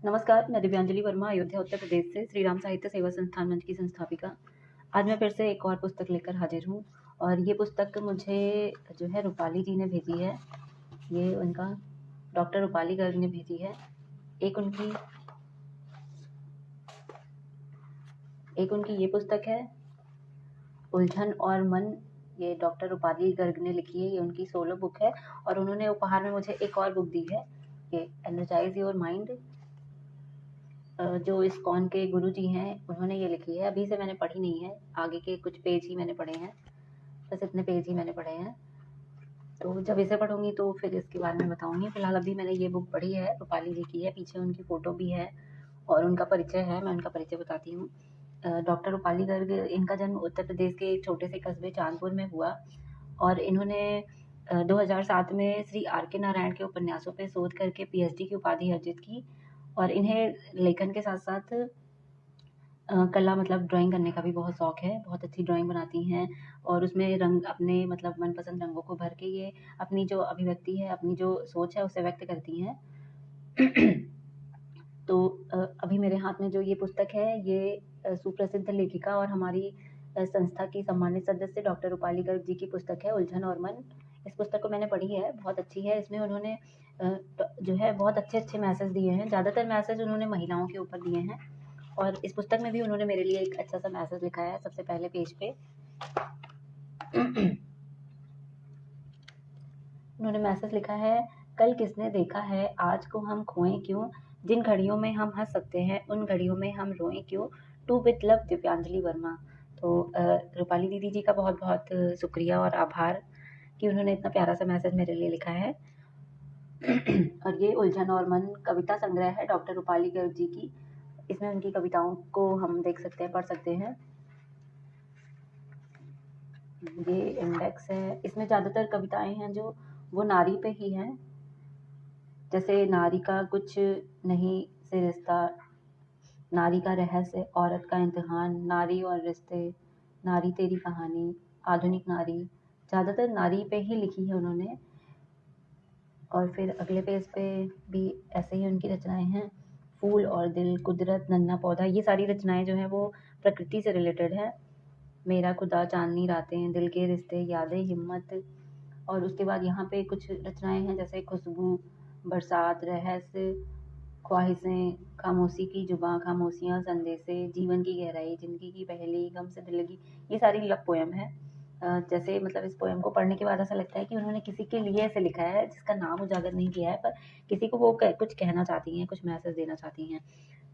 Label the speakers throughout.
Speaker 1: नमस्कार, मैं दिव्यांजलि वर्मा अयोध्या उत्तर प्रदेश से श्री राम साहित्य सेवा संस्थान मंच की संस्थापिका। आज मैं फिर से एक और पुस्तक लेकर हाजिर हूँ और ये पुस्तक मुझे जो है रूपाली जी ने भेजी है। ये उनका डॉक्टर रूपाली गर्ग ने भेजी है। एक उनकी ये पुस्तक है उलझन और मन। ये डॉक्टर रूपाली गर्ग ने लिखी है। ये उनकी सोलो बुक है और उन्होंने उपहार में मुझे एक और बुक दी है, ये एनर्जाइज योर माइंड। जो इस्कॉन के गुरु जी हैं उन्होंने ये लिखी है। अभी से मैंने पढ़ी नहीं है, आगे के कुछ पेज ही मैंने पढ़े हैं, बस इतने पेज ही मैंने पढ़े हैं। तो जब इसे पढ़ूंगी तो फिर इसके बारे में बताऊंगी। फिलहाल अभी मैंने ये बुक पढ़ी है, रूपाली जी की है, पीछे उनकी फ़ोटो भी है और उनका परिचय है। मैं उनका परिचय बताती हूँ। डॉक्टर रूपाली गर्ग, इनका जन्म उत्तर प्रदेश के एक छोटे से कस्बे चांदपुर में हुआ और इन्होंने 2007 में श्री आर के नारायण के उपन्यासों पर शोध करके पीएचडी की उपाधि अर्जित की। और इन्हें लेखन के साथ साथ कला मतलब ड्राइंग करने का भी बहुत शौक है। बहुत अच्छी ड्राइंग बनाती हैं और उसमें रंग अपने मतलब मनपसंद रंगों को भर के ये अपनी जो अभिव्यक्ति है, अपनी जो सोच है उसे व्यक्त करती हैं। तो अभी मेरे हाथ में जो ये पुस्तक है ये सुप्रसिद्ध लेखिका और हमारी संस्था की सम्मानित सदस्य डॉक्टर रूपाली गर्ग जी की पुस्तक है उलझन और मन। इस पुस्तक को मैंने पढ़ी है, बहुत अच्छी है। इसमें उन्होंने जो है बहुत अच्छे मैसेज दिए हैं। ज़्यादातर मैसेज उन्होंने महिलाओं के ऊपर दिए हैं और इस पुस्तक में भी उन्होंने मेरे लिए एक अच्छा सा मैसेज लिखा है। सबसे पहले पेज पे उन्होंने मैसेज लिखा है, कल किसने देखा है आज को हम खोएं क्यों, जिन घड़ियों में हम हंस सकते हैं उन घड़ियों में हम रोएं क्यों, टू विथ लव दिव्यांजलि वर्मा। तो रूपाली दीदी जी का बहुत बहुत शुक्रिया और आभार कि उन्होंने इतना प्यारा सा मैसेज मेरे लिए लिखा है। और ये उलझन और मन कविता संग्रह है डॉक्टर रूपाली गर्ग जी की। इसमें उनकी कविताओं को हम देख सकते हैं, पढ़ सकते हैं। ये इंडेक्स है। इसमें ज़्यादातर कविताएं हैं जो वो नारी पे ही हैं, जैसे नारी का कुछ नहीं से रिश्ता, नारी का रहस्य, औरत का इम्तिहान, नारी और रिश्ते, नारी तेरी कहानी, आधुनिक नारी। ज़्यादातर नारी पे ही लिखी है उन्होंने। और फिर अगले पेज पे भी ऐसे ही उनकी रचनाएं हैं। फूल और दिल, कुदरत, नन्हा पौधा, ये सारी रचनाएं जो हैं वो प्रकृति से रिलेटेड है। मेरा खुदा, चांदनी रातें, दिल के रिश्ते, यादें, हिम्मत। और उसके बाद यहाँ पे कुछ रचनाएं हैं जैसे खुशबू, बरसात, रहस्य, ख्वाहिशें, खामोशी की जुबां, खामोशियाँ, संदेशे, जीवन की गहराई, जिंदगी की पहेली, गम से दिल लगी। ये सारी लव पोएम है। जैसे मतलब इस पोएम को पढ़ने के बाद ऐसा लगता है कि उन्होंने किसी के लिए ऐसे लिखा है जिसका नाम उजागर नहीं किया है, पर किसी को वो कुछ कहना चाहती हैं, कुछ मैसेज देना चाहती हैं।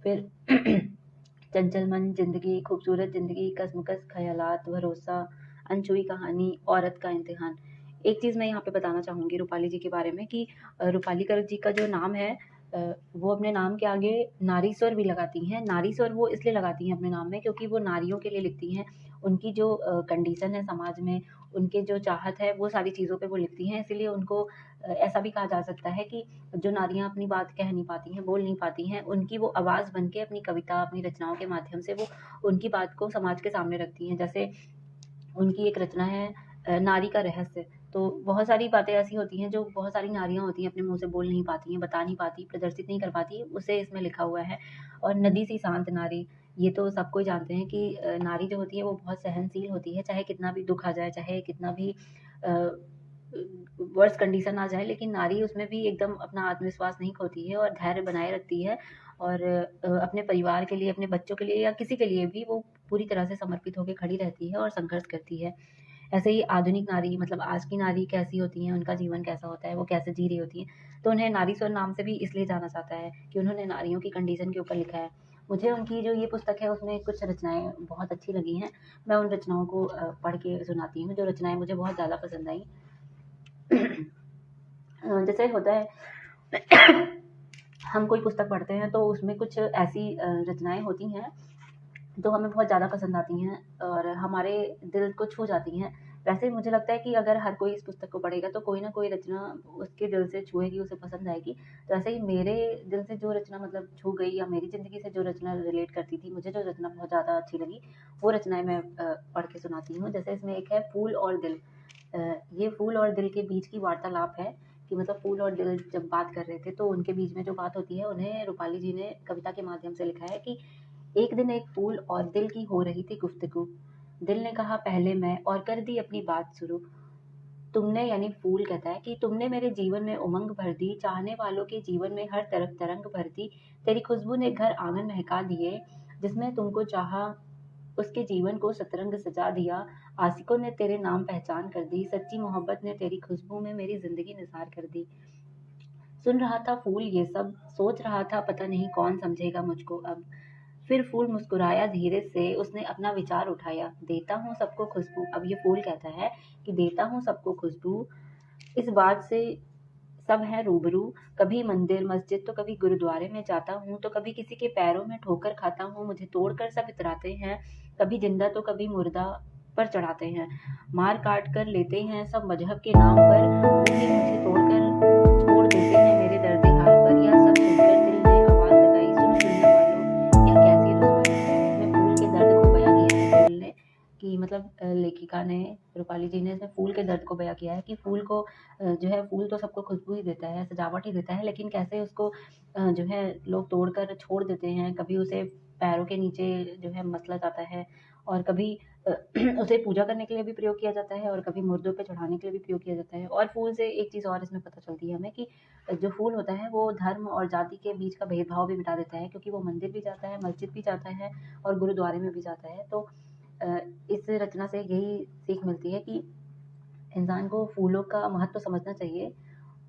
Speaker 1: फिर चंचल मन, जिंदगी, खूबसूरत जिंदगी, कसमकस ख्यालात, भरोसा, अनछुई कहानी, औरत का इम्तिहान। एक चीज़ मैं यहाँ पे बताना चाहूँगी रूपाली जी के बारे में कि रूपाली गर्ग जी का जो नाम है वो अपने नाम के आगे नारीस्वर भी लगाती हैं। नारीस्वर वो इसलिए लगाती हैं अपने नाम में क्योंकि वो नारियों के लिए लिखती हैं। उनकी जो कंडीशन है समाज में, उनके जो चाहत है, वो सारी चीज़ों पे वो लिखती हैं। इसीलिए उनको ऐसा भी कहा जा सकता है कि जो नारियाँ अपनी बात कह नहीं पाती हैं, बोल नहीं पाती हैं, उनकी वो आवाज़ बन के अपनी कविता, अपनी रचनाओं के माध्यम से वो उनकी बात को समाज के सामने रखती हैं। जैसे उनकी एक रचना है नारी का रहस्य। तो बहुत सारी बातें ऐसी होती हैं जो बहुत सारी नारियाँ होती हैं अपने मुँह से बोल नहीं पाती हैं, बता नहीं पाती, प्रदर्शित नहीं कर पाती, उसे इसमें लिखा हुआ है। और नदी सी शांत नारी, ये तो सबको ही जानते हैं कि नारी जो होती है वो बहुत सहनशील होती है, चाहे कितना भी दुःख आ जाए, चाहे कितना भी वर्स्ट कंडीशन आ जाए, लेकिन नारी उसमें भी एकदम अपना आत्मविश्वास नहीं खोती है और धैर्य बनाए रखती है। और अपने परिवार के लिए, अपने बच्चों के लिए या किसी के लिए भी वो पूरी तरह से समर्पित होकर खड़ी रहती है और संघर्ष करती है। ऐसे ही आधुनिक नारी मतलब आज की नारी कैसी होती हैं, उनका जीवन कैसा होता है, वो कैसे जी रही होती हैं, तो उन्हें नारीस्वर नाम से भी इसलिए जाना जाता है कि उन्होंने नारियों की कंडीशन के ऊपर लिखा है। मुझे उनकी जो ये पुस्तक है उसमें कुछ रचनाएँ बहुत अच्छी लगी हैं। मैं उन रचनाओं को पढ़ के सुनाती हूँ, जो रचनाएँ मुझे बहुत ज़्यादा पसंद आईं। जैसे होता है हम कोई पुस्तक पढ़ते हैं तो उसमें कुछ ऐसी रचनाएँ होती हैं जो हमें बहुत ज़्यादा पसंद आती हैं और हमारे दिल को छू जाती हैं। वैसे ही मुझे लगता है कि अगर हर कोई इस पुस्तक को पढ़ेगा तो कोई ना कोई रचना उसके दिल से छुएगी, उसे पसंद आएगी। तो ऐसे ही मेरे दिल से जो रचना मतलब छू गई या मेरी ज़िंदगी से जो रचना रिलेट करती थी, मुझे जो रचना बहुत ज़्यादा अच्छी लगी, वो रचनाएँ मैं पढ़ के सुनाती हूँ। जैसे इसमें एक है फूल और दिल। ये फूल और दिल के बीच की वार्तालाप है कि मतलब फूल और दिल जब बात कर रहे थे तो उनके बीच में जो बात होती है उन्हें रूपाली जी ने कविता के माध्यम से लिखा है कि एक दिन एक फूल और दिल की हो रही थी गुफ्तगू। दिल ने कहा पहले मैं और कर दी अपनी बात शुरू। तुमने यानी फूल कहता है कि तुमने मेरे जीवन में उमंग भर दी, चाहने वालों के जीवन में हर तरफ तरंग भर दी। तेरी खुशबू ने घर आंगन महका दिए, जिसने तुमको चाहा उसके जीवन को सतरंग सजा दिया। आशिकों ने तेरे नाम पहचान कर दी, सच्ची मोहब्बत ने तेरी खुशबू में मेरी जिंदगी निसार कर दी। सुन रहा था फूल ये सब, सोच रहा था पता नहीं कौन समझेगा मुझको अब। फिर फूल मुस्कुराया धीरे से, उसने अपना विचार उठाया। देता हूँ सबको खुशबू, अब ये फूल कहता है कि देता हूँ सबको खुशबू। इस बात से सब है रूबरू। कभी मंदिर मस्जिद तो कभी गुरुद्वारे में जाता हूँ, तो कभी किसी के पैरों में ठोकर खाता हूँ। मुझे तोड़कर सब इतराते हैं, कभी जिंदा तो कभी मुर्दा पर चढ़ाते हैं। मार काट कर लेते हैं सब मजहब के नाम पर, यूं ही मुझे तोड़कर छोड़ देते हैं मेरे दर्द हाल पर। यह सब सुनकर दिल ने आवाज लगाई, सुनो दुनिया वालों, यह कैसी रुसवाई। इसमें फूल के दर्द को बयां किया है दिल ने, कि मतलब लेखिका ने, रूपाली जी ने इसमें फूल के दर्द को बयां किया है कि फूल को जो है, फूल तो सबको खुशबू ही देता है, सजावट ही देता है, लेकिन कैसे उसको जो है लोग तोड़कर छोड़ देते हैं। कभी उसे पैरों के नीचे जो है मसला जाता है, और कभी उसे पूजा करने के लिए भी प्रयोग किया जाता है, और कभी मुर्दों पे चढ़ाने के लिए भी प्रयोग किया जाता है। और फूल से एक चीज़ और इसमें पता चलती है हमें कि जो फूल होता है वो धर्म और जाति के बीच का भेदभाव भी मिटा देता है, क्योंकि वो मंदिर भी जाता है, मस्जिद भी जाता है, और गुरुद्वारे में भी जाता है। तो इस रचना से यही सीख मिलती है कि इंसान को फूलों का महत्व समझना चाहिए,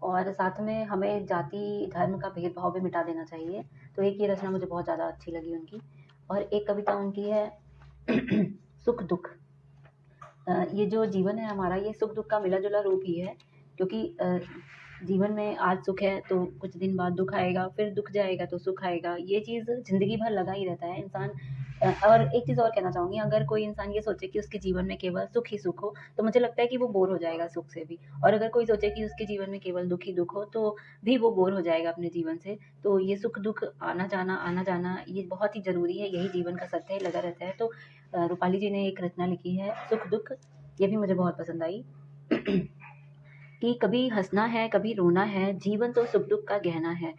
Speaker 1: और साथ में हमें जाति धर्म का भेदभाव भी मिटा देना चाहिए। तो एक ये रचना मुझे बहुत ज़्यादा अच्छी लगी उनकी। और एक कविता उनकी है सुख दुख। ये जो जीवन है हमारा, ये सुख दुख का मिला जुला रूप ही है, क्योंकि जीवन में आज सुख है तो कुछ दिन बाद दुख आएगा, फिर दुख जाएगा तो सुख आएगा। ये चीज़ जिंदगी भर लगा ही रहता है इंसान। और एक चीज़ और कहना चाहूँगी, अगर कोई इंसान ये सोचे कि उसके जीवन में केवल सुख ही सुख हो, तो मुझे लगता है कि वो बोर हो जाएगा सुख से भी। और अगर कोई सोचे कि उसके जीवन में केवल दुख ही दुख हो, तो भी वो बोर हो जाएगा अपने जीवन से। तो ये सुख दुख आना जाना ये बहुत ही ज़रूरी है, यही जीवन का सत्य है, लगा रहता है। तो रूपाली जी ने एक रचना लिखी है सुख दुख, ये भी मुझे बहुत पसंद आई। कि कभी हंसना है कभी रोना है, जीवन तो सुख दुख का गहना है।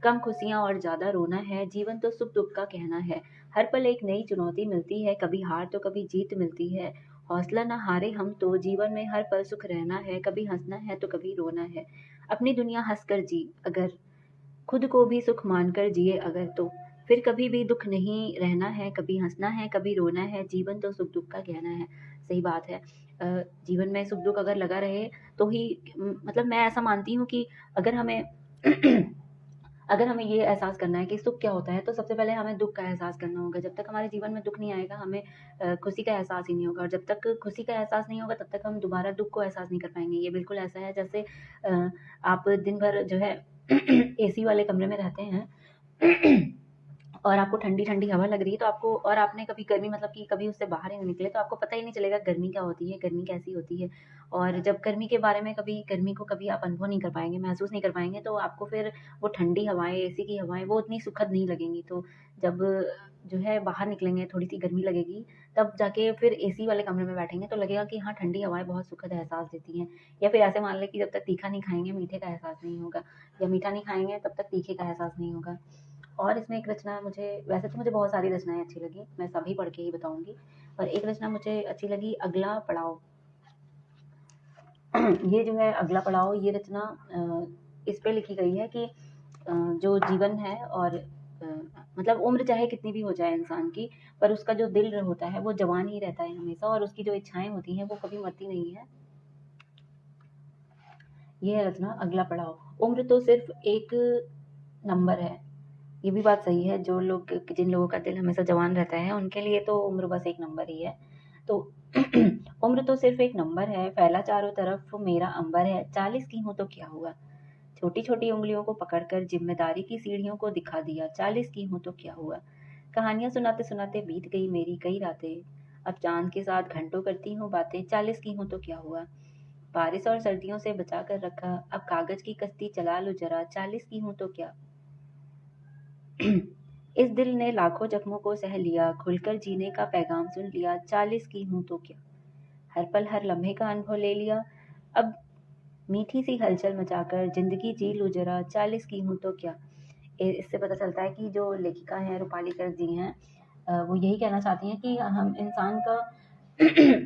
Speaker 1: कम खुशियाँ और ज़्यादा रोना है, जीवन तो सुख दुख का कहना है। हर पल एक नई चुनौती मिलती है, कभी हार तो कभी जीत मिलती है। हौसला ना हारे हम तो, जीवन में हर पल सुख रहना है। कभी हंसना है तो कभी रोना है, अपनी दुनिया हंस कर जी अगर, खुद को भी सुख मानकर जिए अगर, तो फिर कभी भी दुख नहीं रहना है। कभी हंसना है कभी रोना है, जीवन तो सुख दुख का कहना है। सही बात है। जीवन में सुख दुख अगर लगा रहे तो ही मतलब मैं ऐसा मानती हूँ कि अगर हमें अगर हमें ये एहसास करना है कि सुख क्या होता है, तो सबसे पहले हमें दुख का एहसास करना होगा। जब तक हमारे जीवन में दुख नहीं आएगा, हमें खुशी का एहसास ही नहीं होगा, और जब तक खुशी का एहसास नहीं होगा, तब तक हम दोबारा दुख को एहसास नहीं कर पाएंगे। ये बिल्कुल ऐसा है जैसे आप दिन भर जो है एसी वाले कमरे में रहते हैं और आपको ठंडी ठंडी हवा लग रही है, तो आपको, और आपने कभी गर्मी, मतलब कि कभी उससे बाहर ही नहीं निकले, तो आपको पता ही नहीं चलेगा गर्मी क्या होती है, गर्मी कैसी होती है। और जब गर्मी के बारे में कभी, गर्मी को कभी आप अनुभव नहीं कर पाएंगे, महसूस नहीं कर पाएंगे, तो आपको फिर वो ठंडी हवाएं, एसी की हवाएं, वो उतनी सुखद नहीं लगेंगी। तो जब जो है बाहर निकलेंगे, थोड़ी सी गर्मी लगेगी, तब जाके फिर एसी वाले कमरे में बैठेंगे तो लगेगा कि हाँ, ठंडी हवाएं बहुत सुखद एहसास देती हैं। या फिर ऐसे मान लें कि जब तक तीखा नहीं खाएंगे, मीठे का एहसास नहीं होगा, या मीठा नहीं खाएंगे तब तक तीखे का एहसास नहीं होगा। और इसमें एक रचना, मुझे वैसे तो मुझे बहुत सारी रचनाएँ अच्छी लगी, मैं सभी पढ़ के ही बताऊँगी। पर एक रचना मुझे अच्छी लगी, अगला पड़ाव। ये जो है अगला पड़ाव, ये रचना इस पे लिखी गई है कि जो जीवन है, और मतलब उम्र चाहे कितनी भी हो जाए इंसान की, पर उसका जो दिल होता है वो जवान ही रहता है हमेशा, और उसकी जो इच्छाएँ होती हैं वो कभी मरती नहीं है। ये है रचना अगला पड़ाव। उम्र तो सिर्फ एक नंबर है। ये भी बात सही है, जो लोग, जिन लोगों का दिल हमेशा जवान रहता है, उनके लिए तो उम्र बस एक नंबर ही है। तो उम्र तो सिर्फ एक नंबर है, फैला चारों तरफ मेरा अंबर है। 40 की हूँ तो क्या हुआ, छोटी छोटी उंगलियों को पकड़कर जिम्मेदारी की सीढ़ियों को दिखा दिया। 40 की हूँ तो क्या हुआ, कहानियां सुनाते सुनाते बीत गई मेरी कई रातें। अब चांद के साथ घंटों करती हूँ बातें। 40 की हूँ तो क्या हुआ, बारिश और सर्दियों से बचा कर रखा, अब कागज की कश्ती चला लो जरा। 40 की हूँ तो क्या। इस दिल ने लाखों जख्मों को सह लिया, खुलकर जीने का पैगाम सुन लिया। 40 की हूँ तो क्या, हर पल हर लम्हे का अनुभव ले लिया। अब मीठी सी हलचल मचाकर जिंदगी जी लूँ जरा, 40 की हूँ तो क्या। इससे पता चलता है कि जो लेखिका हैं रूपाली गर्ग जी हैं, वो यही कहना चाहती हैं कि हम इंसान का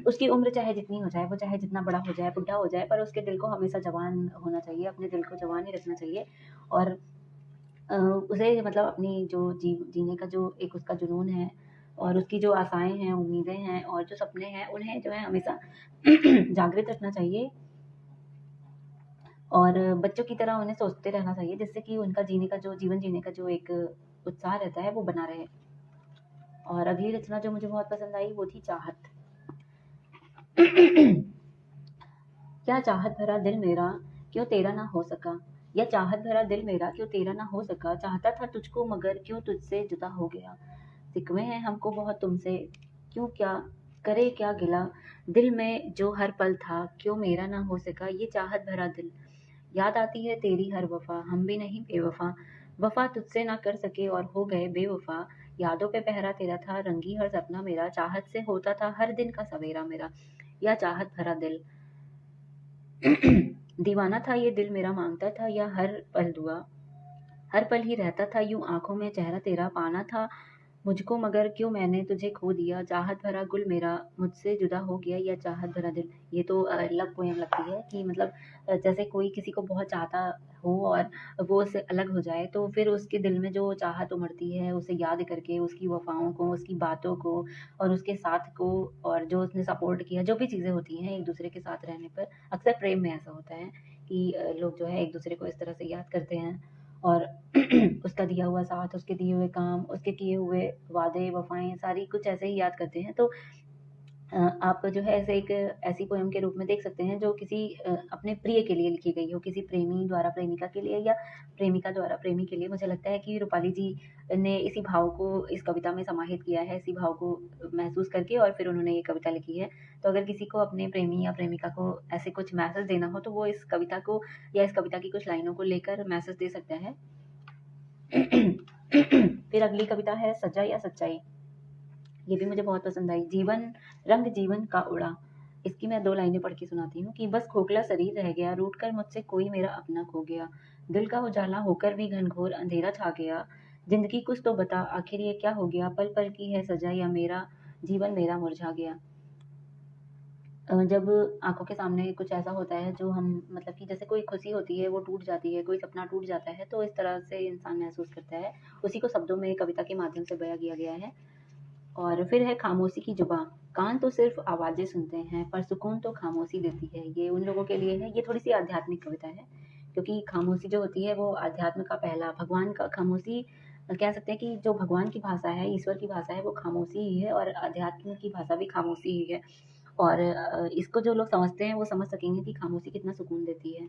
Speaker 1: उसकी उम्र चाहे जितनी हो जाए, वो चाहे जितना बड़ा हो जाए, बुढ़ा हो जाए, पर उसके दिल को हमेशा जवान होना चाहिए, अपने दिल को जवान ही रखना चाहिए। और उसे मतलब अपनी जो जीने का जो एक उसका जुनून है, और उसकी जो आशाएं हैं, उम्मीदें हैं, और जो सपने हैं, उन्हें जो है हमेशा जागृत रखना चाहिए, और बच्चों की तरह उन्हें सोचते रहना चाहिए, जिससे कि उनका जीवन जीने का जो एक उत्साह रहता है वो बना रहे। और अगली रचना जो मुझे बहुत पसंद आई वो थी चाहत। क्या चाहत भरा दिल मेरा क्यों तेरा ना हो सका, या चाहत भरा दिल मेरा क्यों तेरा ना हो सका, चाहता था तुझको मगर क्यों तुझसे जुदा हो गया। सिकवे हैं हमको बहुत तुमसे, क्यों क्या करे क्या गिला, दिल में जो हर पल था क्यों मेरा ना हो सका। ये चाहत भरा दिल, याद आती है तेरी हर वफा, हम भी नहीं बेवफा, वफा तुझसे ना कर सके और हो गए बेवफा। यादों पे पहरा तेरा था, रंगी हर सपना मेरा, चाहत से होता था हर दिन का सवेरा मेरा। या चाहत भरा दिल, दीवाना था ये दिल मेरा, मांगता था या हर पल दुआ, हर पल ही रहता था यूं आंखों में चेहरा तेरा, पाना था मुझको मगर क्यों मैंने तुझे खो दिया। चाहत भरा गुल मेरा मुझसे जुदा हो गया, या चाहत भरा दिल। ये तो लव पोएम लगती है कि मतलब जैसे कोई किसी को बहुत चाहता हो और वो उससे अलग हो जाए, तो फिर उसके दिल में जो चाहत उमड़ती है, उसे याद करके उसकी वफाओं को, उसकी बातों को, और उसके साथ को, और जो उसने सपोर्ट किया, जो भी चीज़ें होती हैं एक दूसरे के साथ रहने पर। अक्सर प्रेम में ऐसा होता है कि लोग जो है एक दूसरे को इस तरह से याद करते हैं, और उसका दिया हुआ साथ, उसके दिए हुए काम, उसके किए हुए वादे, वफ़ाएँ सारी कुछ ऐसे ही याद करते हैं। तो आप जो है ऐसे एक ऐसी पोएम के रूप में देख सकते हैं जो किसी अपने प्रिय के लिए लिखी गई हो, किसी प्रेमी द्वारा प्रेमिका के लिए, या प्रेमिका द्वारा प्रेमी के लिए। मुझे लगता है कि रूपाली जी ने इसी भाव को इस कविता में समाहित किया है, इसी भाव को महसूस करके, और फिर उन्होंने ये कविता लिखी है। तो अगर किसी को अपने प्रेमी या प्रेमिका को ऐसे कुछ मैसेज देना हो, तो वो इस कविता को या इस कविता की कुछ लाइनों को लेकर मैसेज दे सकता है। फिर अगली कविता है सच्चा या सच्चाई। ये भी मुझे बहुत पसंद आई। जीवन रंग जीवन का उड़ा, इसकी मैं 2 लाइनें पढ़ के सुनाती हूँ कि बस खोखला शरीर रह गया, रूठ कर मुझसे कोई मेरा अपना खो गया, दिल का उजाला होकर भी घनघोर अंधेरा छा गया, जिंदगी कुछ तो बता आखिर ये क्या हो गया, पल पल की है सजा या मेरा जीवन मेरा मुरझा गया। जब आँखों के सामने कुछ ऐसा होता है जो हम मतलब कि जैसे कोई खुशी होती है वो टूट जाती है, कोई सपना टूट जाता है, तो इस तरह से इंसान महसूस करता है। उसी को शब्दों में कविता के माध्यम से बयाँ किया गया है। और फिर है खामोशी की जुबां, कान तो सिर्फ आवाज़ें सुनते हैं पर सुकून तो खामोशी देती है। ये उन लोगों के लिए है, ये थोड़ी-सी आध्यात्मिक कविता है, क्योंकि खामोशी जो होती है वो अध्यात्म का पहला भगवान का खामोशी कह सकते हैं कि जो भगवान की भाषा है, ईश्वर की भाषा है, वो खामोशी ही है, और अध्यात्म की भाषा भी खामोशी ही है। और इसको जो लोग समझते हैं वो समझ सकेंगे कि खामोशी कितना सुकून देती है।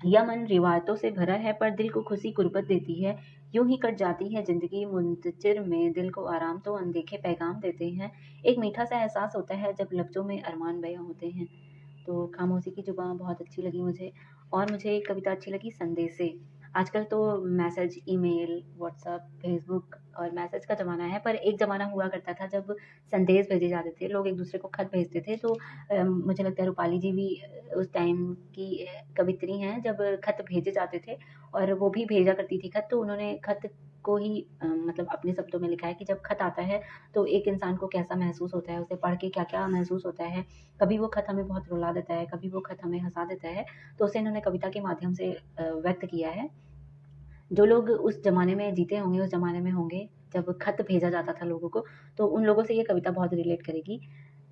Speaker 1: यह मन रिवायतों से भरा है पर दिल को खुशी कुर्बत देती है, यूं ही कट जाती है जिंदगी मुंतजिर में, दिल को आराम तो अनदेखे पैगाम देते हैं, एक मीठा सा एहसास होता है जब लफ्जों में अरमान बयां होते हैं। तो खामोशी की जुबान बहुत अच्छी लगी मुझे। और मुझे एक कविता अच्छी लगी संदेशे। आजकल तो मैसेज, ईमेल, व्हाट्सएप, फेसबुक और मैसेज का ज़माना है, पर एक ज़माना हुआ करता था जब संदेश भेजे जाते थे, लोग एक दूसरे को खत भेजते थे। तो मुझे लगता है रूपाली जी भी उस टाइम की कवित्री हैं जब खत भेजे जाते थे, और वो भी भेजा करती थी खत। तो उन्होंने खत को ही मतलब अपने शब्दों में लिखा है कि जब खत आता है तो एक इंसान को कैसा महसूस होता है, उसे पढ़ के क्या-क्या महसूस होता है। कभी वो खत हमें बहुत रुला देता है, कभी वो खत हमें हँसा देता है, तो उसे इन्होंने कविता के माध्यम से व्यक्त किया है। जो लोग उस ज़माने में जीते होंगे, उस ज़माने में होंगे जब खत भेजा जाता था लोगों को, तो उन लोगों से ये कविता बहुत रिलेट करेगी।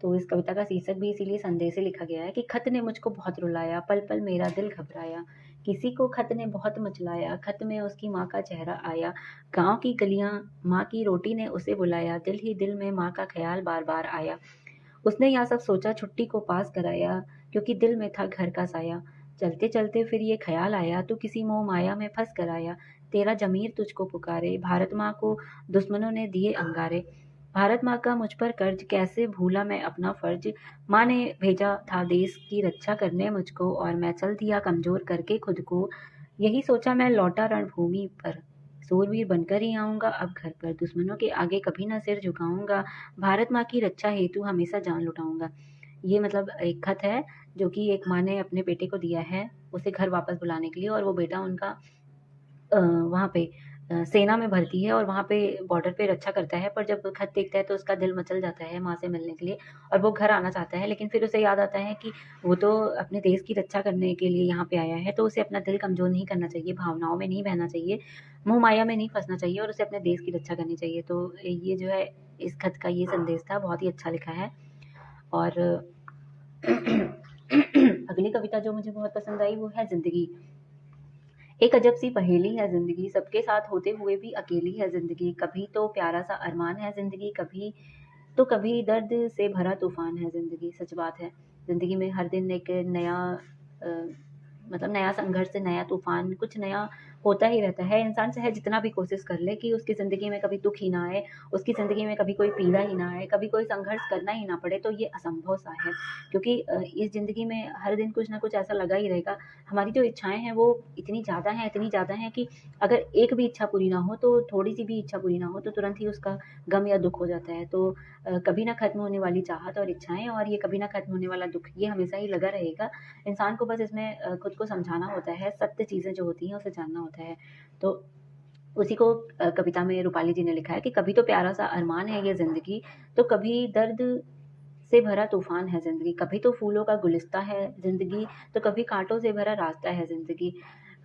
Speaker 1: तो इस कविता का शीर्षक भी इसीलिए संदेशे लिखा गया है कि खत ने मुझको बहुत रुलाया, पल पल मेरा दिल घबराया, किसी को खत ने बहुत मचलाया, खत में उसकी माँ का चेहरा आया, गाँव की गलियाँ माँ की रोटी ने उसे बुलाया, दिल ही दिल में माँ का ख्याल बार बार आया, उसने यहाँ सब सोचा छुट्टी को पास कराया, क्योंकि दिल में था घर का साया, चलते चलते फिर ये ख्याल आया, तू किसी मोह माया में फंस कर आया, तेरा जमीर तुझको पुकारे, भारत माँ को दुश्मनों ने दिए अंगारे, भारत माँ का मुझ पर कर्ज, कैसे भूला मैं अपना फर्ज, माँ ने भेजा था देश की रक्षा करने मुझको, और मैं चल दिया कमजोर करके खुद को, यही सोचा मैं लौटा रणभूमि पर, सूरवीर बनकर ही आऊँगा अब घर पर, दुश्मनों के आगे कभी ना सिर झुकाऊँगा, भारत माँ की रक्षा हेतु हमेशा जान लुटाऊँगा। ये मतलब एक खत है जो कि एक माँ ने अपने बेटे को दिया है उसे घर वापस बुलाने के लिए, और वो बेटा उनका वहाँ पे सेना में भर्ती है और वहाँ पे बॉर्डर पे रक्षा करता है। पर जब खत देखता है तो उसका दिल मचल जाता है माँ से मिलने के लिए, और वो घर आना चाहता है, लेकिन फिर उसे याद आता है कि वो तो अपने देश की रक्षा करने के लिए यहाँ पे आया है, तो उसे अपना दिल कमज़ोर नहीं करना चाहिए, भावनाओं में नहीं बहना चाहिए, मोह माया में नहीं फँसना चाहिए, और उसे अपने देश की रक्षा करनी चाहिए। तो ये जो है इस खत का ये संदेश था, बहुत ही अच्छा लिखा है। और अगली कविता जो मुझे बहुत पसंद आई वो है ज़िंदगी। एक अजब सी पहेली है ज़िंदगी, सबके साथ होते हुए भी अकेली है ज़िंदगी। कभी तो प्यारा सा अरमान है ज़िंदगी, कभी दर्द से भरा तूफ़ान है ज़िंदगी। सच बात है, ज़िंदगी में हर दिन एक नया अ, मतलब नया संघर्ष, नया तूफ़ान, कुछ नया होता ही रहता है। इंसान चाहे जितना भी कोशिश कर ले कि उसकी ज़िंदगी में कभी दुःख ही ना आए, उसकी ज़िंदगी में कभी कोई पीड़ा ही ना आए, कभी कोई संघर्ष करना ही ना पड़े, तो ये असंभव सा है। क्योंकि इस ज़िंदगी में हर दिन कुछ ना कुछ ऐसा लगा ही रहेगा। हमारी जो इच्छाएँ हैं वो इतनी ज़्यादा हैं कि अगर एक भी इच्छा पूरी ना हो, तो थोड़ी-सी भी इच्छा पूरी ना हो, तो तुरंत ही उसका गम या दुःख हो जाता है। तो कभी ना खत्म होने वाली चाहत और इच्छाएँ, और ये कभी ना खत्म होने वाला दुःख, ये हमेशा ही लगा रहेगा। इंसान को बस इसमें खुद को समझाना होता है, सत्य चीज़ें जो होती हैं उसे जानना होता है। तो उसी को कविता में रूपाली जी ने लिखा है कि कभी तो प्यारा सा अरमान है ये ज़िंदगी, तो कभी दर्द से भरा तूफ़ान है ज़िंदगी। कभी तो फूलों का गुलिस्ता है ज़िंदगी, तो कभी काँटों से भरा रास्ता है ज़िंदगी।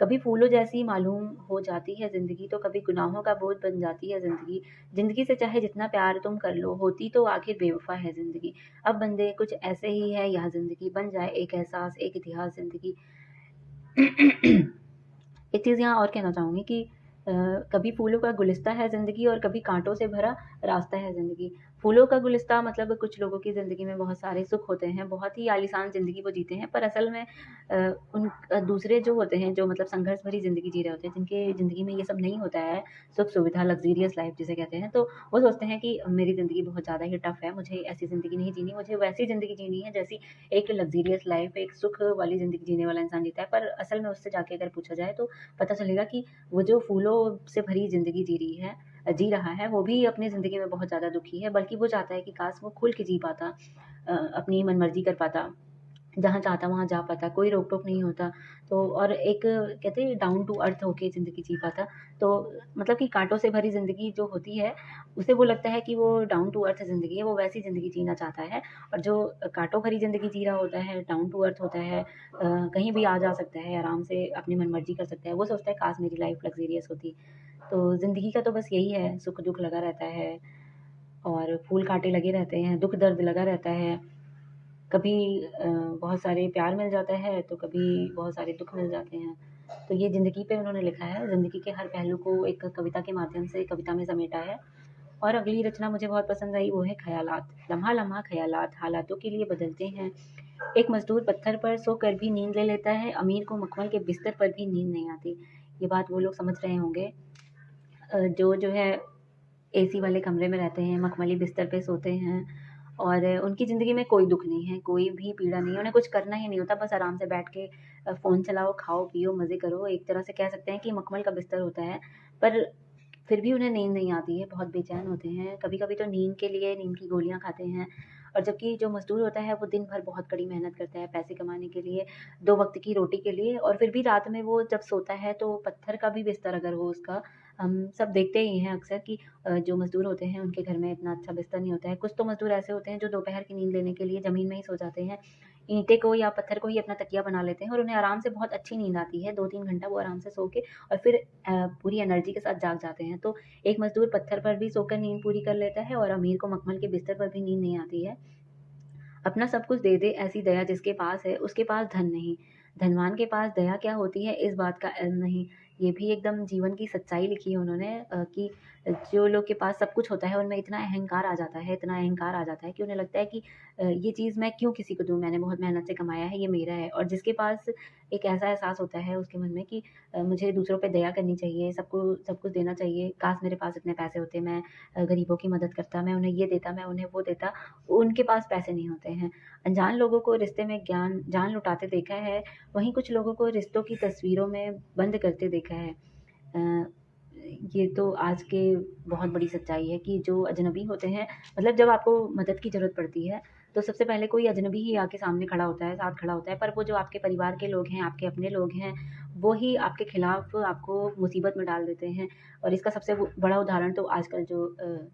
Speaker 1: कभी फूलों जैसी मालूम हो जाती है ज़िंदगी, तो कभी गुनाहों का बोझ बन जाती है ज़िंदगी। ज़िंदगी से चाहे जितना प्यार तुम कर लो, होती तो आखिर बेवफ़ा है ज़िंदगी। अब बंदे कुछ ऐसे ही है यह ज़िंदगी, बन जाए एक एहसास, एक इतिहास ज़िंदगी। एक चीज़ यहाँ और कहना चाहूँगी कि कभी फूलों का गुलिस्ता है ज़िंदगी और कभी काँटों से भरा रास्ता है ज़िंदगी। फूलों का गुलिस्ता मतलब कुछ लोगों की ज़िंदगी में बहुत सारे सुख होते हैं, बहुत ही आलीशान ज़िंदगी वो जीते हैं, पर असल में दूसरे जो होते हैं, जो मतलब संघर्ष भरी ज़िंदगी जी रहे होते हैं, जिनके ज़िंदगी में ये सब नहीं होता है, सुख-सुविधा, लग्ज़रियस लाइफ़ जिसे कहते हैं, तो वो सोचते हैं कि मेरी ज़िंदगी बहुत ज़्यादा ही टफ़ है, मुझे ऐसी ज़िंदगी नहीं जीनी, मुझे वैसी ज़िंदगी जीनी है जैसी एक लग्ज़रियस लाइफ़, एक सुख वाली ज़िंदगी जीने वाला इंसान जीता है। पर असल में उससे जाके अगर पूछा जाए तो पता चलेगा कि वो जो फूलों से भरी ज़िंदगी जी रहा है, वो भी अपनी ज़िंदगी में बहुत ज़्यादा दुखी है, बल्कि वो चाहता है कि काश वो खुल के जी पाता, अपनी मनमर्ज़ी कर पाता, जहाँ चाहता वहाँ जा पाता, कोई रोक-टोक नहीं होता। तो और एक कहते हैं डाउन टू अर्थ होके ज़िंदगी जी पाता। तो मतलब कि काँटों से भरी ज़िंदगी जो होती है, उसे वो लगता है कि वो डाउन टू अर्थ ज़िंदगी है, वो वैसी ज़िंदगी जीना चाहता है। और जो काँटों भरी ज़िंदगी जी रहा होता है, डाउन टू अर्थ होता है, कहीं भी आ-जा सकता है, आराम से अपनी मनमर्ज़ी कर सकता है, वो सोचता है काश मेरी लाइफ़ लग्ज़रियस होती। तो ज़िंदगी का तो बस यही है, सुख-दुःख लगा रहता है, और फूल-काँटे लगे रहते हैं, दुःख-दर्द लगा रहता है। कभी बहुत सारे प्यार मिल जाता है, तो कभी बहुत सारे दुःख मिल जाते हैं। तो ये ज़िंदगी पे उन्होंने लिखा है, ज़िंदगी के हर पहलू को एक कविता के माध्यम से कविता में समेटा है। और अगली रचना मुझे बहुत पसंद आई, वो है ख़यालात। लम्हा-लम्हा ख़यालात हालातों के लिए बदलते हैं। एक मज़दूर पत्थर पर सोकर भी नींद ले लेता है, अमीर को मखमल के बिस्तर पर भी नींद नहीं आती। ये बात वो लोग समझ रहे होंगे जो है एसी वाले कमरे में रहते हैं, मखमली बिस्तर पे सोते हैं, और उनकी ज़िंदगी में कोई दुःख नहीं है, कोई भी पीड़ा नहीं है, उन्हें कुछ करना ही नहीं होता, बस आराम से बैठ के फ़ोन चलाओ, खाओ, पियो, मज़े करो। एक तरह से कह सकते हैं कि मखमल का बिस्तर होता है, पर फिर भी उन्हें नींद नहीं आती है, बहुत बेचैन होते हैं। कभी-कभी तो नींद के लिए नींद की गोलियाँ खाते हैं। और जबकि जो मज़दूर होता है वो दिन भर बहुत कड़ी मेहनत करता है पैसे कमाने के लिए, 2 वक़्त की रोटी के लिए, और फिर भी रात में वो जब सोता है तो पत्थर का भी बिस्तर अगर हो उसका, हम सब देखते ही हैं अक्सर कि जो मज़दूर होते हैं उनके घर में इतना अच्छा बिस्तर नहीं होता है। कुछ तो मज़दूर ऐसे होते हैं जो दोपहर की नींद लेने के लिए ज़मीन में ही सो जाते हैं। ईंटे को या पत्थर को ही अपना तकिया बना लेते हैं और उन्हें आराम से बहुत अच्छी नींद आती है। 2-3 घंटा वो आराम से सो के और फिर पूरी एनर्जी के साथ जाग जाते हैं। तो एक मज़दूर पत्थर पर भी सोकर नींद पूरी कर लेता है और अमीर को मखमल के बिस्तर पर भी नींद नहीं आती है। अपना सब कुछ दे दे ऐसी दया जिसके पास है, उसके पास धन नहीं। धनवान के पास दया क्या होती है इस बात का इल्म नहीं। ये भी एकदम जीवन की सच्चाई लिखी है उन्होंने कि जो लोग के पास सब कुछ होता है उनमें इतना अहंकार आ जाता है, इतना अहंकार आ जाता है कि उन्हें लगता है कि ये चीज़ मैं क्यों किसी को दूँ? मैंने बहुत मेहनत से कमाया है, ये मेरा है। और जिसके पास एक ऐसा एहसास होता है उसके मन में कि मुझे दूसरों पे दया करनी चाहिए, सबको सब कुछ देना चाहिए। काश मेरे पास इतने पैसे होते, मैं गरीबों की मदद करता, मैं उन्हें ये देता, मैं उन्हें वो देता। उनके पास पैसे नहीं होते हैं। अनजान लोगों को रिश्ते में ज्ञान जान लुटाते देखा है, वहीं कुछ लोगों को रिश्तों की तस्वीरों में बंद करते देखा है। अ, ये तो आज के बहुत बड़ी सच्चाई है कि जो अजनबी होते हैं, मतलब जब आपको मदद की ज़रूरत पड़ती है, तो सबसे पहले कोई अजनबी ही आके सामने खड़ा होता है, साथ खड़ा होता है, पर वो जो आपके परिवार के लोग हैं, आपके अपने लोग हैं, वो ही आपके खिलाफ आपको मुसीबत में डाल देते हैं। और इसका सबसे बड़ा उदाहरण तो आजकल जो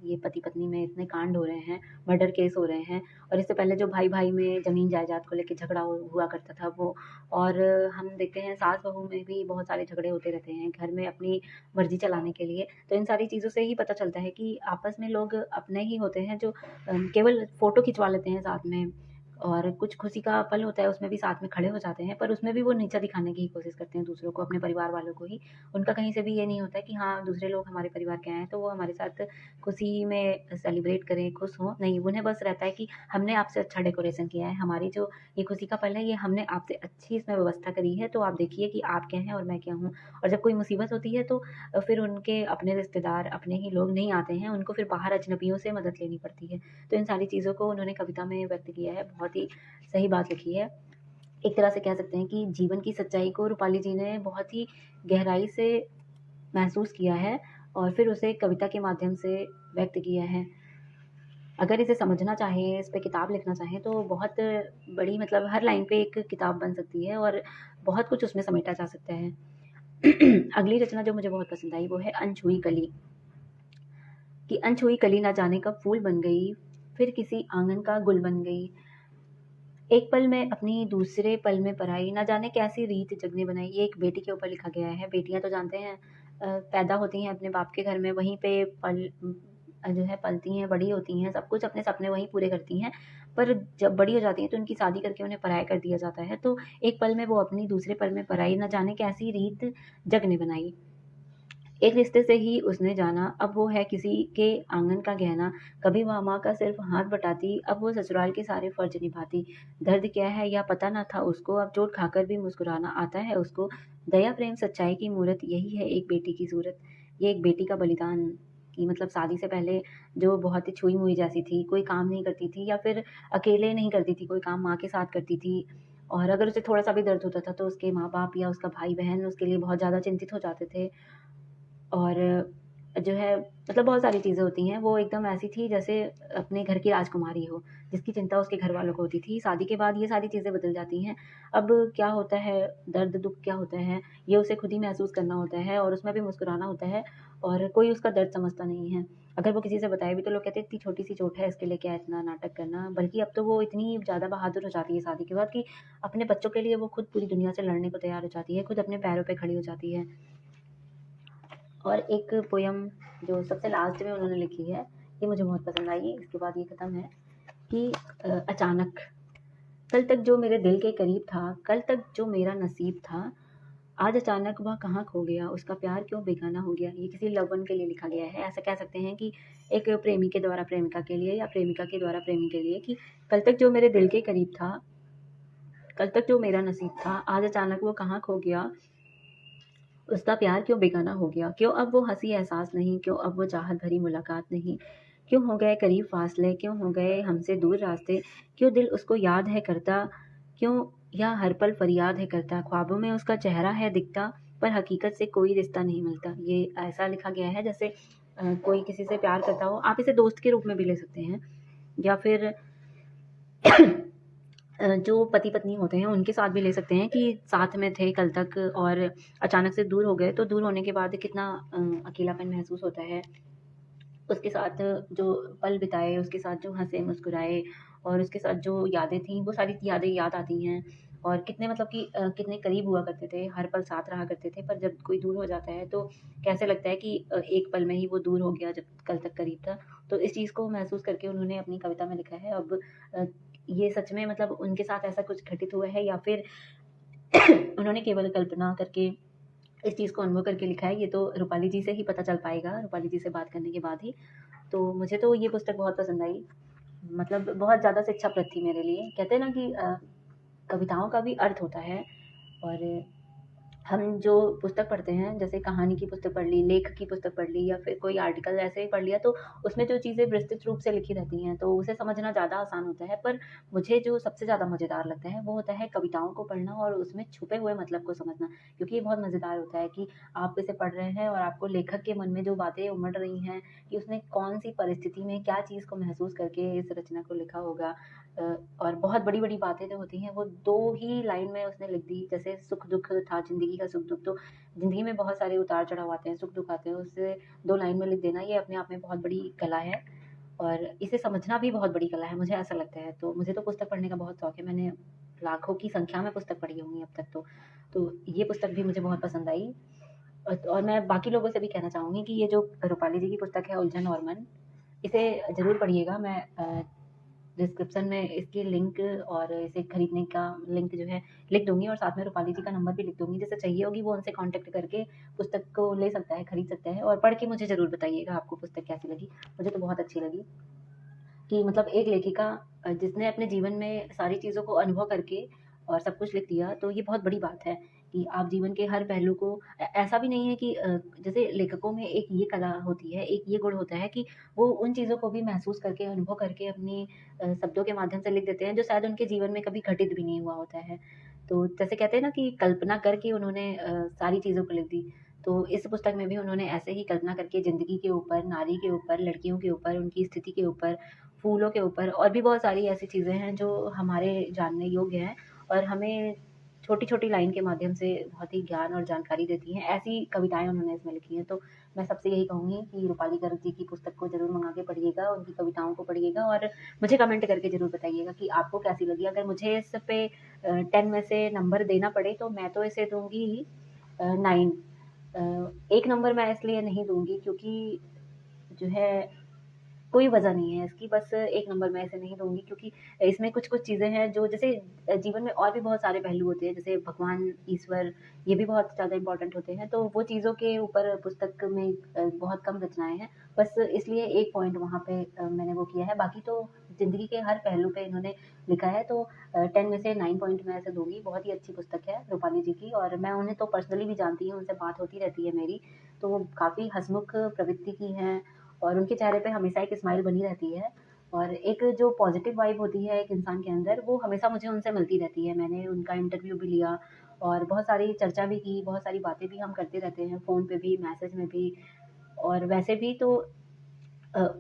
Speaker 1: ये पति पत्नी में इतने कांड हो रहे हैं, मर्डर केस हो रहे हैं, और इससे पहले जो भाई भाई में ज़मीन जायदाद को लेके झगड़ा हुआ करता था वो। और हम देखते हैं सास बहू में भी बहुत सारे झगड़े होते रहते हैं घर में अपनी मर्जी चलाने के लिए। तो इन सारी चीज़ों से ही पता चलता है कि आपस में लोग अपने ही होते हैं जो केवल फ़ोटो खिंचवा लेते हैं साथ में, और कुछ खुशी का पल होता है उसमें भी साथ में खड़े हो जाते हैं, पर उसमें भी वो नीचा दिखाने की ही कोशिश करते हैं दूसरों को, अपने परिवार वालों को ही। उनका कहीं से भी ये नहीं होता है कि हाँ, दूसरे लोग हमारे परिवार के आए हैं तो वो हमारे साथ खुशी में सेलिब्रेट करें, खुश हों। नहीं, उन्हें बस रहता है कि हमने आपसे अच्छा डेकोरेशन किया है, हमारी जो ये खुशी का पल है ये हमने आपसे अच्छी इसमें व्यवस्था करी है, तो आप देखिए कि आप क्या हैं और मैं क्या हूँ। और जब कोई मुसीबत होती है तो फिर उनके अपने रिश्तेदार, अपने ही लोग नहीं आते हैं, उनको फिर बाहर अजनबियों से मदद लेनी पड़ती है। तो इन सारी चीज़ों को उन्होंने कविता में व्यक्त किया है, बहुत ही सही बात लिखी है। एक तरह से कह सकते हैं कि जीवन की सच्चाई को रूपाली जी ने बहुत ही गहराई से महसूस किया है और फिर उसे कविता के माध्यम से व्यक्त किया है। अगर इसे समझना चाहें, इस पे किताब लिखना चाहें तो बहुत बड़ी, मतलब हर लाइन पे एक किताब बन सकती है और बहुत कुछ उसमें समेटा जा सकता है। अगली रचना जो मुझे बहुत पसंद आई वो है अनछुई कली। कि अनछुई कली ना जाने कब फूल बन गई, फिर किसी आंगन का गुल बन गई। एक पल में अपनी दूसरे पल में पराई, ना जाने कैसी रीत जग ने बनाई। ये एक बेटी के ऊपर लिखा गया है। बेटियां तो जानते हैं पैदा होती हैं अपने बाप के घर में, वहीं पे जो है पलती हैं, बड़ी होती हैं, सब कुछ अपने सपने वहीं पूरे करती हैं। पर जब बड़ी हो जाती हैं तो उनकी शादी करके उन्हें पराया कर दिया जाता है। तो एक पल में वो अपनी, दूसरे पल में पराई, ना जाने कैसी रीत जग ने बनाई। एक रिश्ते से ही उसने जाना, अब वो है किसी के आंगन का गहना। कभी वह माँ का सिर्फ हाथ बटाती, अब वो ससुराल के सारे फर्ज निभाती। दर्द क्या है या पता ना था उसको, अब चोट खाकर भी मुस्कुराना आता है उसको। दया प्रेम सच्चाई की मूरत, यही है एक बेटी की सूरत। ये एक बेटी का बलिदान, कि मतलब शादी से पहले जो बहुत ही छुई मुई जैसी थी, कोई काम नहीं करती थी या फिर अकेले नहीं करती थी, कोई काम माँ के साथ करती थी। और अगर उसे थोड़ा सा भी दर्द होता था तो उसके माँ बाप या उसका भाई बहन उसके लिए बहुत ज़्यादा चिंतित हो जाते थे। और जो है, मतलब बहुत सारी चीज़ें होती हैं, वो एकदम ऐसी थी जैसे अपने घर की राजकुमारी हो, जिसकी चिंता उसके घर वालों को होती थी। शादी के बाद ये सारी चीज़ें बदल जाती हैं। अब क्या होता है, दर्द दुख क्या होता है, ये उसे खुद ही महसूस करना होता है और उसमें भी मुस्कुराना होता है, और कोई उसका दर्द समझता नहीं है। अगर वो किसी से बताए भी तो लोग कहते हैं इतनी छोटी सी चोट है, इसके लिए क्या इतना नाटक करना। बल्कि अब तो वो इतनी ज़्यादा बहादुर हो जाती है शादी के बाद कि अपने बच्चों के लिए वो खुद पूरी दुनिया से लड़ने को तैयार हो जाती है, खुद अपने पैरों पर खड़ी हो जाती है। और एक पोयम जो सबसे लास्ट में उन्होंने लिखी है, ये मुझे बहुत पसंद आई। इसके बाद ये ख़त्म है कि अचानक, कल तक जो मेरे दिल के करीब था, कल तक जो मेरा नसीब था, आज अचानक वह कहाँ खो गया, उसका प्यार क्यों बेगाना हो गया। ये किसी लव वन के लिए लिखा गया है। ऐसा कह सकते हैं कि एक प्रेमी के द्वारा प्रेमिका के लिए या प्रेमिका के द्वारा प्रेमी के लिए, कि कल तक जो मेरे दिल के करीब था, कल तक जो मेरा नसीब था, आज अचानक वो कहाँ खो गया, उसका प्यार क्यों बेगाना हो गया। क्यों अब वो हंसी एहसास नहीं, क्यों अब वो चाहत भरी मुलाकात नहीं। क्यों हो गए करीब फासले, क्यों हो गए हमसे दूर रास्ते। क्यों दिल उसको याद है करता, क्यों या हर पल फरियाद है करता। ख्वाबों में उसका चेहरा है दिखता, पर हकीकत से कोई रिश्ता नहीं मिलता। ये ऐसा लिखा गया है जैसे कोई किसी से प्यार करता हो। आप इसे दोस्त के रूप में भी ले सकते हैं, या फिर जो पति पत्नी होते हैं उनके साथ भी ले सकते हैं, कि साथ में थे कल तक और अचानक से दूर हो गए, तो दूर होने के बाद कितना अकेलापन महसूस होता है। उसके साथ जो पल बिताए, उसके साथ जो हंसे मुस्कुराए और उसके साथ जो यादें थी, वो सारी यादें याद आती हैं। और कितने, मतलब कि कितने करीब हुआ करते थे, हर पल साथ रहा करते थे। पर जब कोई दूर हो जाता है तो कैसे लगता है कि एक पल में ही वो दूर हो गया जब कल तक करीब था। तो इस चीज़ को महसूस करके उन्होंने अपनी कविता में लिखा है। अब ये सच में, मतलब उनके साथ ऐसा कुछ घटित हुआ है या फिर उन्होंने केवल कल्पना करके इस चीज़ को अनुभव करके लिखा है, ये तो रूपाली जी से ही पता चल पाएगा, रूपाली जी से बात करने के बाद ही। तो मुझे तो ये पुस्तक बहुत पसंद आई, मतलब बहुत ज़्यादा शिक्षाप्रद थी मेरे लिए। कहते हैं ना कि कविताओं का भी अर्थ होता है। और हम जो पुस्तक पढ़ते हैं, जैसे कहानी की पुस्तक पढ़ ली, लेख की पुस्तक पढ़ ली, या फिर कोई आर्टिकल ऐसे ही पढ़ लिया, तो उसमें जो चीज़ें विस्तृत रूप से लिखी रहती हैं तो उसे समझना ज़्यादा आसान होता है। पर मुझे जो सबसे ज़्यादा मज़ेदार लगता है वो होता है कविताओं को पढ़ना और उसमें छुपे हुए मतलब को समझना। क्योंकि ये बहुत मज़ेदार होता है कि आप इसे पढ़ रहे हैं और आपको लेखक के मन में जो बातें उमड़ रही हैं, कि उसने कौन सी परिस्थिति में क्या चीज़ को महसूस करके इस रचना को लिखा होगा, और बहुत बड़ी-बड़ी बातें जो होती हैं वो 2 ही लाइन में उसने लिख दी। जैसे सुख-दुःख था, ज़िंदगी का सुख-दुःख, तो ज़िंदगी में बहुत सारे उतार-चढ़ाव आते हैं, सुख-दुःख आते हैं, उसे 2 लाइन में लिख देना ये अपने आप में बहुत बड़ी कला है और इसे समझना भी बहुत बड़ी कला है, मुझे ऐसा लगता है। तो मुझे तो पुस्तक पढ़ने का बहुत शौक है, मैंने लाखों की संख्या में पुस्तक पढ़ी होंगी अब तक तो। तो ये पुस्तक भी मुझे बहुत पसंद आई। और मैं बाकी लोगों से भी कहना चाहूँगी कि ये जो रूपाली जी की पुस्तक है उलझन और मन, इसे ज़रूर पढ़िएगा। मैं डिस्क्रिप्शन में इसकी लिंक और इसे खरीदने का लिंक जो है लिख दूँगी और साथ में रूपाली जी का नंबर भी लिख दूँगी। जिसे चाहिए होगी वो उनसे कॉन्टैक्ट करके पुस्तक को ले सकता है, खरीद सकता है और पढ़ के मुझे ज़रूर बताइएगा आपको पुस्तक कैसी लगी। मुझे तो बहुत अच्छी लगी कि मतलब एक लेखिका जिसने अपने जीवन में सारी चीज़ों को अनुभव करके और सब कुछ लिख दिया, तो ये बहुत बड़ी बात है कि आप जीवन के हर पहलू को ऐसा भी नहीं है कि जैसे लेखकों में एक ये कला होती है, एक ये गुण होता है कि वो उन चीज़ों को भी महसूस करके, अनुभव करके अपनी शब्दों के माध्यम से लिख देते हैं, जो शायद उनके जीवन में कभी घटित भी नहीं हुआ होता है। तो जैसे कहते हैं ना कि कल्पना करके उन्होंने सारी चीज़ों को लिख दी। तो इस पुस्तक में भी उन्होंने ऐसे ही कल्पना करके ज़िंदगी के ऊपर, नारी के ऊपर, लड़कियों के ऊपर, उनकी स्थिति के ऊपर, फूलों के ऊपर और भी बहुत सारी ऐसी चीज़ें हैं जो हमारे जानने योग्य हैं और हमें छोटी-छोटी लाइन के माध्यम से बहुत ही ज्ञान और जानकारी देती हैं। ऐसी कविताएँ उन्होंने इसमें लिखी हैं। तो मैं सबसे यही कहूँगी कि रूपाली गर्ग जी की पुस्तक को ज़रूर मँगा के पढ़िएगा, उनकी कविताओं को पढ़िएगा और मुझे कमेंट करके ज़रूर बताइएगा कि आपको कैसी लगी। अगर मुझे इस पे 10 में से नंबर देना पड़े तो मैं तो इसे दूँगी 9। 1 नंबर मैं इसलिए नहीं दूँगी क्योंकि जो है कोई वजह नहीं है इसकी, बस 1 नंबर मैं इसे नहीं दूँगी क्योंकि इसमें कुछ-कुछ चीज़ें हैं जो जैसे जीवन में और भी बहुत सारे पहलू होते हैं, जैसे भगवान, ईश्वर, ये भी बहुत ज़्यादा इम्पोर्टेंट होते हैं, तो वो चीज़ों के ऊपर पुस्तक में बहुत कम रचनाएँ हैं। बस इसलिए 1 पॉइंट वहाँ पे मैंने वो किया है, बाकी तो ज़िंदगी के हर पहलू पे इन्होंने लिखा है, तो 10 में से 9 पॉइंट मैं इसे दूँगी। बहुत ही अच्छी पुस्तक है रूपाली जी की और मैं उन्हें तो पर्सनली भी जानती हूँ, उनसे बात होती रहती है मेरी, तो वो काफ़ी हँसमुख प्रवृत्ति की हैं और उनके चेहरे पे हमेशा एक स्माइल बनी रहती है और एक जो पॉजिटिव वाइब होती है एक इंसान के अंदर वो हमेशा मुझे उनसे मिलती रहती है। मैंने उनका इंटरव्यू भी लिया और बहुत सारी चर्चा भी की, बहुत सारी बातें भी हम करते रहते हैं फ़ोन पे भी, मैसेज में भी और वैसे भी तो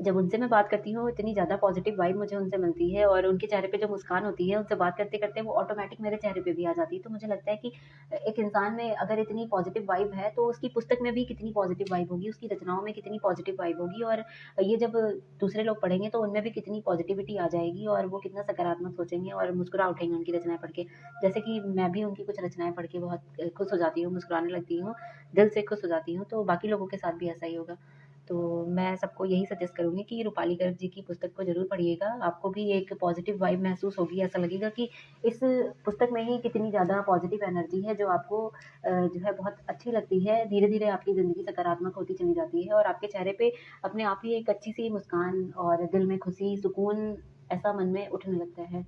Speaker 1: जब उनसे मैं बात करती हूँ इतनी ज़्यादा पॉज़िटिव वाइब मुझे उनसे मिलती है और उनके चेहरे पे जो मुस्कान होती है, उनसे बात करते-करते वो ऑटोमैटिक मेरे चेहरे पे भी आ जाती है। तो मुझे लगता है कि एक इंसान में अगर इतनी पॉज़िटिव वाइब है, तो उसकी पुस्तक में भी कितनी पॉज़िटिव वाइब होगी, उसकी रचनाओं में कितनी पॉज़िटिव वाइब होगी और ये जब दूसरे लोग पढ़ेंगे तो उनमें भी कितनी पॉज़िटिविटी आ जाएगी और वो कितना सकारात्मक सोचेंगे और मुस्कुरा उठेंगे उनकी रचनाएँ पढ़ के। जैसे कि मैं भी उनकी कुछ रचनाएँ पढ़ के बहुत खुश हो जाती हूँ, मुस्कुराने लगती हूँ, दिल से खुश हो जाती हूँ, तो बाकी लोगों के साथ भी ऐसा ही होगा। तो मैं सबको यही सजेस्ट करूँगी कि रूपाली गर्ग जी की पुस्तक को ज़रूर पढ़िएगा। आपको भी एक पॉज़िटिव वाइब महसूस होगी, ऐसा लगेगा कि इस पुस्तक में ही कितनी ज़्यादा पॉज़िटिव एनर्जी है जो आपको जो है बहुत अच्छी लगती है। धीरे-धीरे आपकी ज़िंदगी सकारात्मक होती चली जाती है और आपके चेहरे पे अपने आप ही एक अच्छी-सी मुस्कान और दिल में खुशी, सुकून ऐसा मन में उठने लगता है।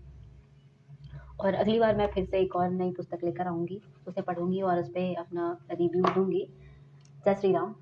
Speaker 1: और अगली बार मैं फिर से एक और नई पुस्तक लेकर आऊँगी, उसे पढ़ूँगी और उसपे अपना रिव्यू दूँगी। जय श्री राम।